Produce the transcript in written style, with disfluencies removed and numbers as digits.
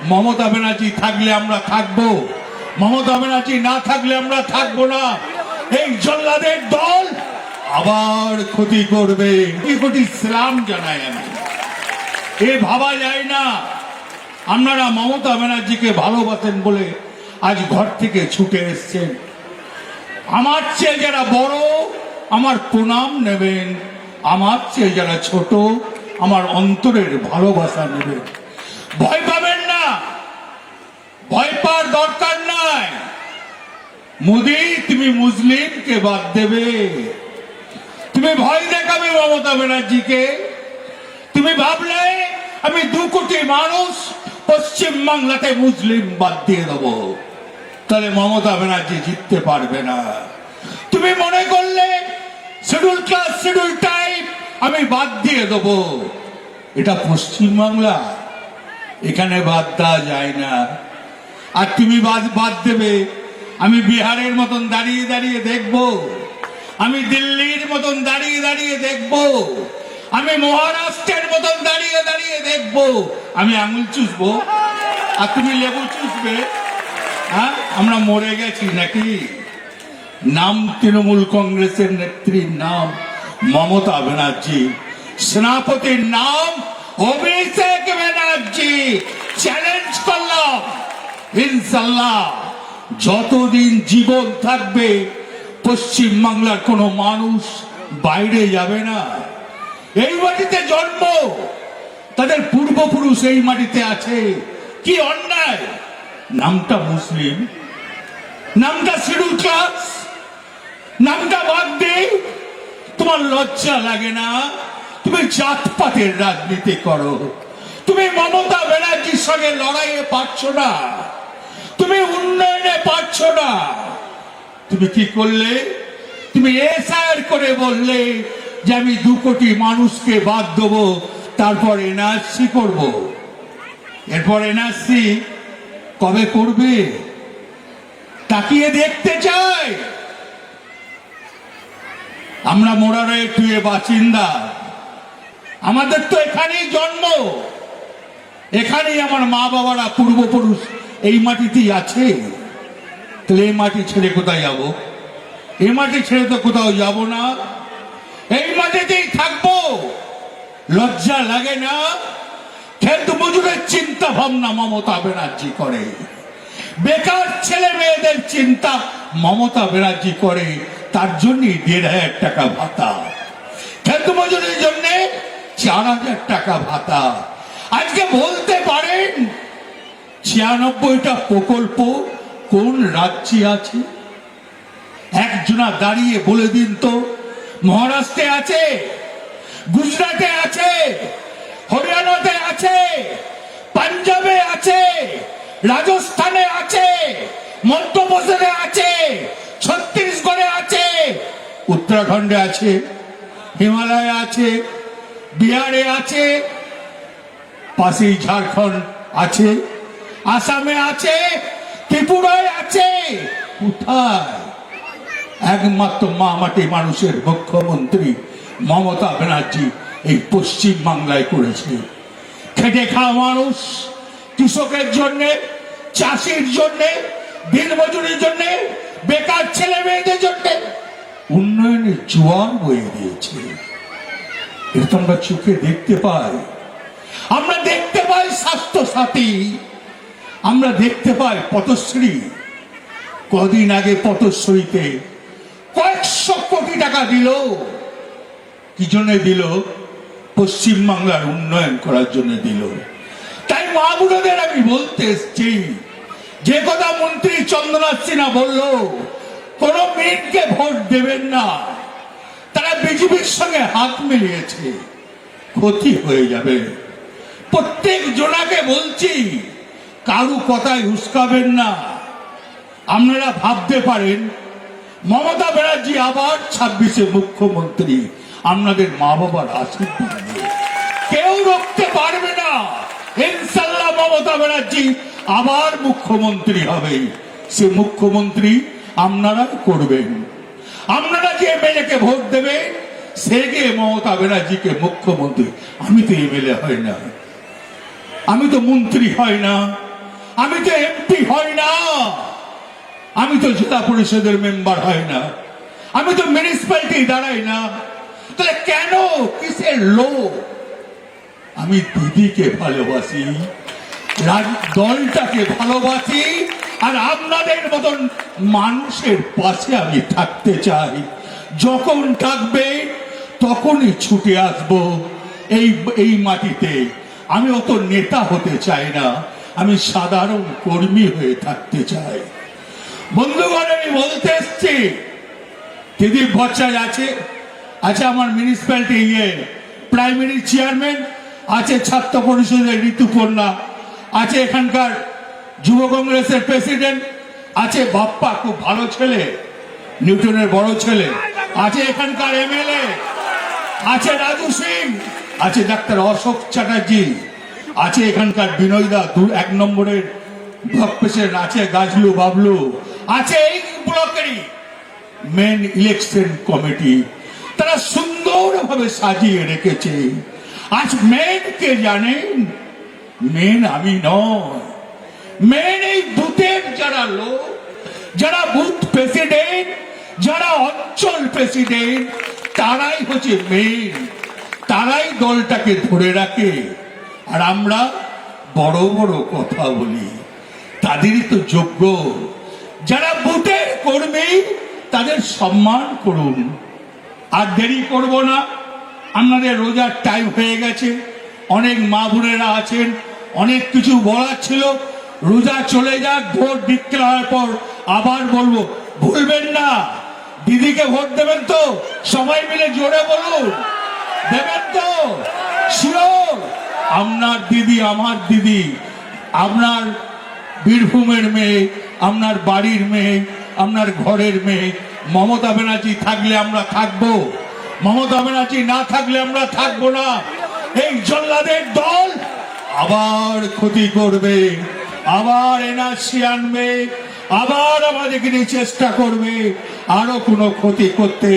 মমতা ব্যানার্জি থাকলে আমরা থাকবো, মমতা ব্যানার্জি না থাকলে আমরা থাকবো না। এই জল্লাদের দল আবার ক্ষতি করবে। কোটি সালাম জানাই আমি। এ ভাবা যায় না আপনারা মমতা ব্যানার্জিকে ভালোবাসেন বলে আজ ঘর থেকে ছুটে এসছেন। আমার চেয়ে যারা বড় আমার প্রণাম নেবেন, আমার চেয়ে যারা ছোট আমার অন্তরের ভালোবাসা নেবেন। ভয় পাবেন না, ভয় পাওয়ার দরকার নাই। মোদি তুমি মুসলিমকে বাদ দেবে, তুমি ভয় দেখাবে মমতা ব্যানার্জিকে। তুমি ভাবলে আমি 2 কোটি মানুষ পশ্চিম বাংলাতে মুসলিম বাদ দিয়ে দেবো, তাহলে মমতা ব্যানার্জি জিততে পারবে না। তুমি মনে করলে শিডিউল ক্লাস শিডিউল টাইপ আমি বাদ দিয়ে দেবো, এটা পশ্চিম বাংলা, এখানে বাদ দেওয়া যায় না। আর তুমি বাদ দেবে, আমি বিহারের মতন দাঁড়িয়ে দাঁড়িয়ে দেখবো, আমি দিল্লির মতন দাঁড়িয়ে দাঁড়িয়ে দেখবো, আমি মহারাষ্ট্রের মতন দাঁড়িয়ে দাঁড়িয়ে দেখবো। আমি আঙুল চুষবো আর তুমি লেবু চুষবে? হ্যাঁ, আমরা মরে গেছি নাকি? নাম তৃণমূল কংগ্রেসের নেত্রীর নাম মমতা ব্যানার্জি, সেনাপতির নাম অভিষেক ব্যানার্জি। চ্যালেঞ্জ করলাম, ইনশাল্লাহ যতদিন জীবন থাকবে পশ্চিম বাংলার কোনো মানুষ বাইরে যাবে না। এই মাটিতে জন্ম, তাদের পূর্বপুরুষ এই মাটিতে আছে। কি অন্যায়, নামটা মুসলিম, নামটা শিডিউল ক্লাস, নামটা বাদ দে। তোমার লজ্জা লাগে না? তুমি জাতপাতের রাজনীতি করো, তুমি মমতা ব্যানার্জির সঙ্গে লড়াইয়ে পারছো না, তুমি উন্নয়নে পারছো না। তুমি কি করলে? তুমি এসআইআর করে বললে যে আমি 2 কোটি মানুষকে বাদ দেবো, তারপর এনআরসি করব। এরপর এনআরসি কবে করবে তাকিয়ে দেখতে চাই। আমরা মোরারয়ে টুয়ে বাসিন্দা, আমাদের তো এখানেই জন্ম, এখানেই আমার মা বাবারা পূর্বপুরুষ এই মাটিতেই আছে। তাহলে এই মাটি ছেড়ে কোথায় যাব? এই মাটি ছেড়ে তো কোথাও যাব না, এই মাটিতেই থাকবো। লজ্জা লাগে না? খেত মজুরের চিন্তা ভাবনা মমতা ব্যানার্জি করে, বেকার ছেলে মেয়েদের চিন্তা মমতা ব্যানার্জি করে। তার জন্য 1,500 টাকা ভাতা, খেত মজুরের জন্য 4,000 টাকা ভাতা। আজকে বলতে পারেন 96টা প্রকল্প কোন রাজ্যে আছে? একজনা দাঁড়িয়ে বলে দিন তো। মহারাষ্ট্রে আছে, গুজরাটে আছে, হরিয়ানাতে আছে, পাঞ্জাবে আছে, রাজস্থানে আছে, মধ্যপ্রদেশে আছে, ছত্তিশগড়ে আছে, উত্তরাখণ্ডে আছে, হিমালয়ে আছে, বিহারে আছে, পাশেই ঝাড়খণ্ড আছে, আসামে আছে, ত্রিপুরায় আছে। কোথায়? একমাত্র মা মাটি মানুষের মুখ্যমন্ত্রী মমতা ব্যানার্জি এই পশ্চিম বাংলায় করেছে। খেটে খাওয়া মানুষ, কৃষকের জন্য, চাষির জন্য, দিনমজুরির জন্য, বেকার ছেলে মেয়েদের জন্য উন্নয়নের জোয়ার বয়ে দিয়েছে। এটা তো আমরা চোখে দেখতে পাই। আমরা দেখতে পাই স্বাস্থ্য সাথী, আমরা দেখতে পাই পথশ্রী। কদিন আগে পথশ্রীতে কয়েকশো কোটি টাকা দিল। কি জন্য দিল? পশ্চিম বাংলার উন্নয়ন করার জন্য দিল। তাই মা বোনদের আমি বলতে এসছি, যে কথা মন্ত্রী চন্দ্রনাথ সিনহা বলল, কোন মেয়েকে ভোট দেবেন না, তারা বিজেপির সঙ্গে হাত মিলিয়েছে, ক্ষতি হয়ে যাবে। প্রত্যেক জনাকে বলছি, কারু কথায় উস্কাবেন না। আপনারা ভাবতে পারেন মমতা ব্যানার্জি আবার 26-এ মুখ্যমন্ত্রী, আপনাদের মা বাবার আশীর্বাদ নিয়ে কেউ রুখতে পারবে না। ইনশাল্লাহ মমতা ব্যানার্জি আবার মুখ্যমন্ত্রী হবে। সে মুখ্যমন্ত্রী আপনারা করবেন। আপনারা যে এমএলএ-কে ভোট দেবে সে গিয়ে মমতা ব্যানার্জিকে মুখ্যমন্ত্রী। আমি তো এমএলএ হয় না, আমি তো মন্ত্রী হয় না, আমি তো এমপি হই না, আমি তো জেলা পরিষদের মেম্বার হয় না, আমি তো মিউনিসিপ্যালিটি দাঁড়াই না, তাহলে কেন কিসের লোভ? আমি দিদিকে ভালোবাসি, দলটাকে ভালোবাসি, আর আপনাদের মতন মানুষের পাশে আমি থাকতে চাই। যখন থাকবে তখনই ছুটে আসবো এই মাটিতে। আমি অত নেতা হতে চাই না, আমি সাধারণ কর্মী হয়ে থাকতে চাই। বন্ধুগণ, আমি বলতে এসছি, দিদি ভট্টাচার্য আছে, আছে আমার মিউনিসিপ্যালিটি প্রাইমারি চেয়ারম্যান, আছে ছাত্র পরিষদের ঋতুপর্ণা, আছে এখানকার যুব কংগ্রেসের প্রেসিডেন্ট, আছে বাপ্পা খুব ভালো ছেলে, নিউটনের বড় ছেলে, আছে এখানকার এমএলএ, আছে রাজু সিং, আছে ডাক্তার অশোক চ্যাটার্জি, আছে এখানকার বিনয়দা 1 নম্বরের ব্লক প্রেসিডেন্ট, আছে গাজলু বাবলু, আছে এই ব্লকেরই মেন ইলেকশন কমিটি। তারা সুন্দরভাবে সাজিয়ে রেখেছে। আজ মেন কে জানেন? মেন আমি নয়, মেন এই বুথের যারা লোক, যারা বুথ প্রেসিডেন্ট, যারা অঞ্চল প্রেসিডেন্ট, তারাই হচ্ছে মেন, তারাই দলটাকে ধরে রাখে। আর আমরা বড় বড় কথা বলি, তাদেরই তো যোগ্য। যারা বুথের কর্মী তাদের সম্মান করুন। আর দেরি করব না, আপনাদের রোজার টাইম হয়ে গেছে, অনেক মা বোনেরা আছেন, অনেক কিছু বলার ছিল। রোজা চলে যাক, ভোট ডিক্লেয়ার হওয়ার পর আবার বলবো, ভুলবেন না দিদিকে ভোট দেবেন তো? সবাই মিলে জোরে বলুন, দেবেন তো? শিওর? আপনার দিদি, আমার দিদি, আপনার বীরভূমের মেয়ে, আপনার বাড়ির মেয়ে, আপনার ঘরের মেয়ে। মমতা ব্যানার্জি থাকলে আমরা থাকবো, মমতা ব্যানার্জি না থাকলে আমরা থাকবো না। এই জল্লাদের দল আবার ক্ষতি করবে, আবার এনআরসি আনবে, আবার আমাদেরকে চেষ্টা করবে আরো কোনো ক্ষতি করতে।